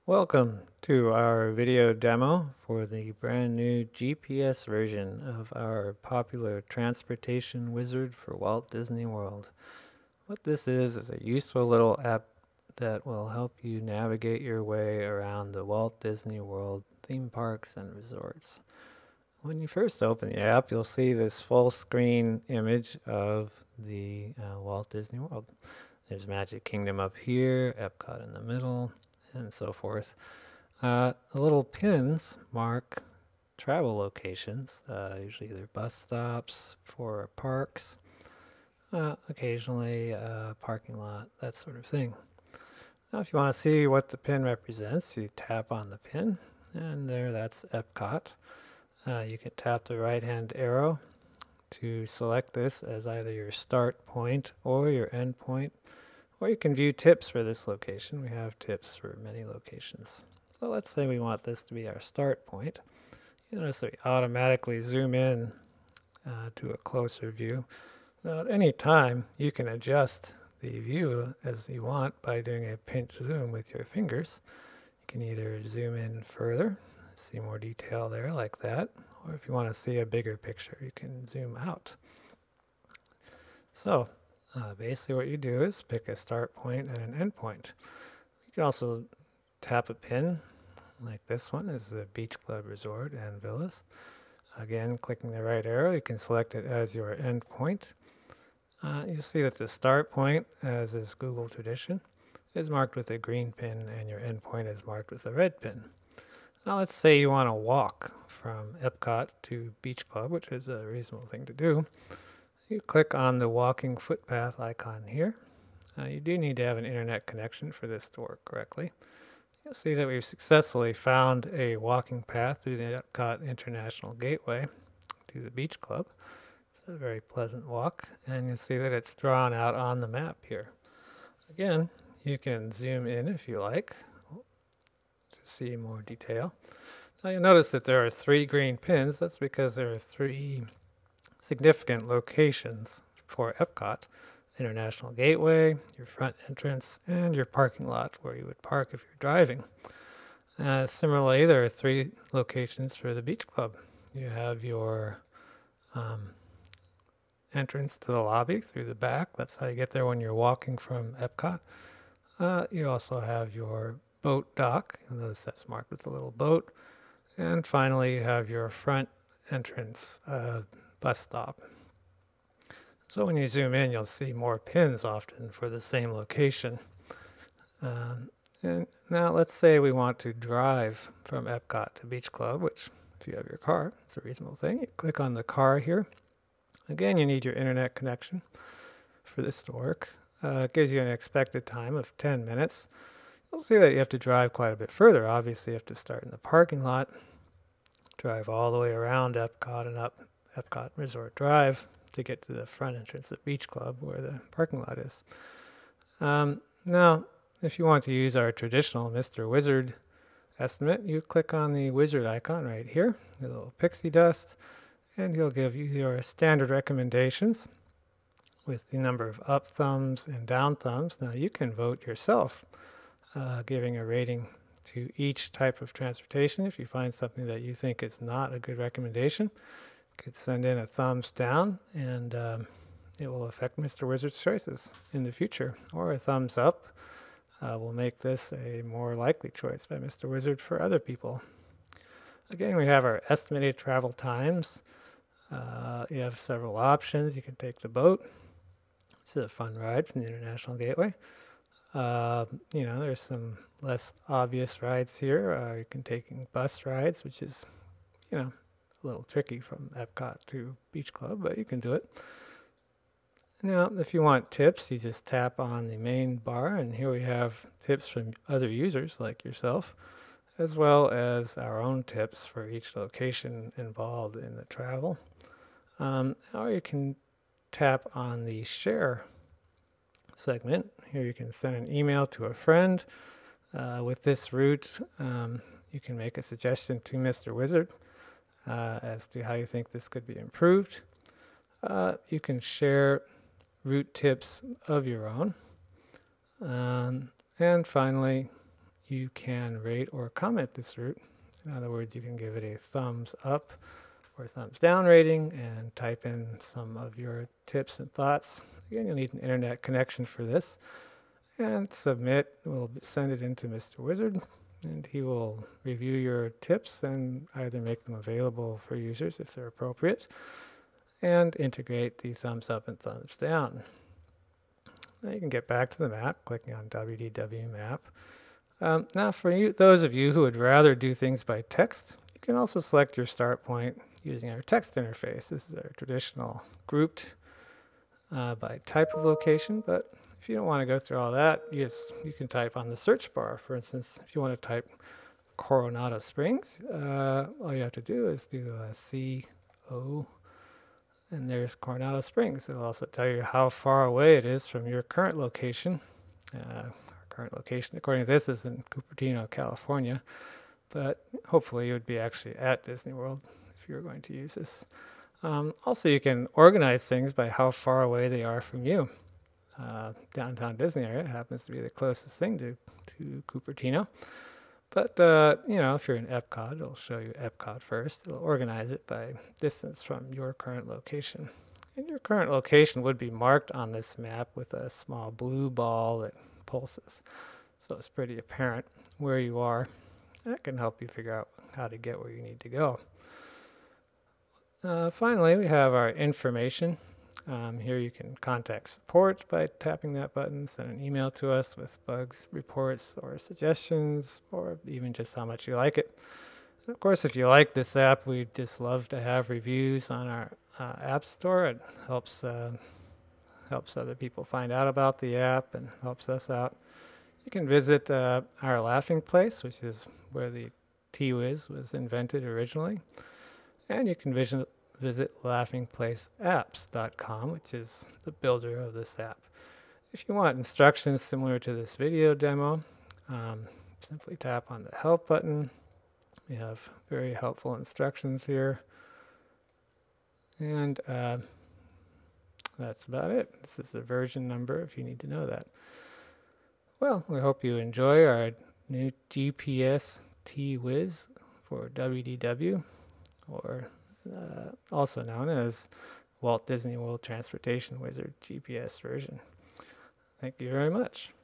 Welcome to our video demo for the brand new GPS version of our popular transportation wizard for Walt Disney World. What this is a useful little app that will help you navigate your way around the Walt Disney World theme parks and resorts. When you first open the app, you'll see this full screen image of the Walt Disney World. There's Magic Kingdom up here, Epcot in the middle, and so forth. The little pins mark travel locations. Usually they're bus stops for parks, occasionally parking lot, that sort of thing. Now if you want to see what the pin represents, you tap on the pin, and there, that's Epcot. You can tap the right hand arrow to select this as either your start point or your end point, or you can view tips for this location. We have tips for many locations. So let's say we want this to be our start point. You notice that we automatically zoom in to a closer view. Now at any time you can adjust the view as you want by doing a pinch zoom with your fingers. You can either zoom in further, see more detail there like that, or if you want to see a bigger picture you can zoom out. So basically what you do is pick a start point and an end point. You can also tap a pin like this one is the Beach Club Resort and Villas. Again, clicking the right arrow, you can select it as your end point. You'll see that the start point, as is Google tradition, is marked with a green pin and your end point is marked with a red pin. Now let's say you want to walk from Epcot to Beach Club, which is a reasonable thing to do. You click on the walking footpath icon here. You do need to have an internet connection for this to work correctly. You'll see that we've successfully found a walking path through the Epcot International Gateway to the Beach Club. It's a very pleasant walk, and you'll see that it's drawn out on the map here. Again, you can zoom in if you like to see more detail. Now you'll notice that there are 3 green pins. That's because there are 3 significant locations for Epcot: International Gateway, your front entrance, and your parking lot where you would park if you're driving. Similarly, there are 3 locations for the Beach Club. You have your entrance to the lobby through the back. That's how you get there when you're walking from Epcot. You also have your boat dock. You'll notice that's marked with a little boat. And finally, you have your front entrance bus stop. So when you zoom in, you'll see more pins often for the same location. And now let's say we want to drive from Epcot to Beach Club, which if you have your car, it's a reasonable thing. You click on the car here. Again, you need your internet connection for this to work. It gives you an expected time of 10 minutes. You'll see that you have to drive quite a bit further. Obviously, you have to start in the parking lot, drive all the way around Epcot and up Epcot Resort Drive to get to the front entrance of Beach Club where the parking lot is. Now, if you want to use our traditional Mr. Wizard estimate, you click on the wizard icon right here, the little pixie dust, and he'll give you your standard recommendations with the number of up thumbs and down thumbs. Now you can vote yourself, giving a rating to each type of transportation. If you find something that you think is not a good recommendation, you could send in a thumbs down, and it will affect Mr. Wizard's choices in the future. Or a thumbs up will make this a more likely choice by Mr. Wizard for other people. Again, we have our estimated travel times. You have several options. You can take the boat. This is a fun ride from the International Gateway. There's some less obvious rides here. You can take bus rides, which is, a little tricky from Epcot to Beach Club, but you can do it. Now, if you want tips, you just tap on the main bar, and here we have tips from other users like yourself, as well as our own tips for each location involved in the travel. Or you can tap on the share segment. Here you can send an email to a friend. With this route, you can make a suggestion to Mr. Wizard as to how you think this could be improved. You can share route tips of your own. And finally, you can rate or comment this route. In other words, you can give it a thumbs up or thumbs down rating and type in some of your tips and thoughts. Again, you'll need an internet connection for this. And submit. We'll send it into Mr. Wizard, and he will review your tips and either make them available for users if they're appropriate, and integrate the thumbs up and thumbs down. Now you can get back to the map, clicking on WDW map. Now for you, those of you who would rather do things by text, you can also select your start point using our text interface. This is our traditional grouped by type of location, but if you don't want to go through all that, you can type on the search bar. For instance, if you want to type Coronado Springs, all you have to do is do CO, and there's Coronado Springs. It'll also tell you how far away it is from your current location. Our current location, according to this, is in Cupertino, California, but hopefully you would be actually at Disney World if you were going to use this. Also, you can organize things by how far away they are from you. Downtown Disney area happens to be the closest thing to Cupertino. But, if you're in Epcot, it'll show you Epcot first. It'll organize it by distance from your current location. And your current location would be marked on this map with a small blue ball that pulses. So it's pretty apparent where you are. That can help you figure out how to get where you need to go. Finally, we have our information. Here you can contact support by tapping that button, send an email to us with bugs, reports, or suggestions, or even just how much you like it. And of course, if you like this app, we'd just love to have reviews on our app store. It helps other people find out about the app and helps us out. You can visit our Laughing Place, which is where the TWiz was invented originally. And you can visit laughingplaceapps.com, which is the builder of this app. If you want instructions similar to this video demo, simply tap on the help button. We have very helpful instructions here. And that's about it. This is the version number if you need to know that. Well, we hope you enjoy our new GPS TWiz for WDW, or also known as Walt Disney World Transportation Wizard GPS version. Thank you very much.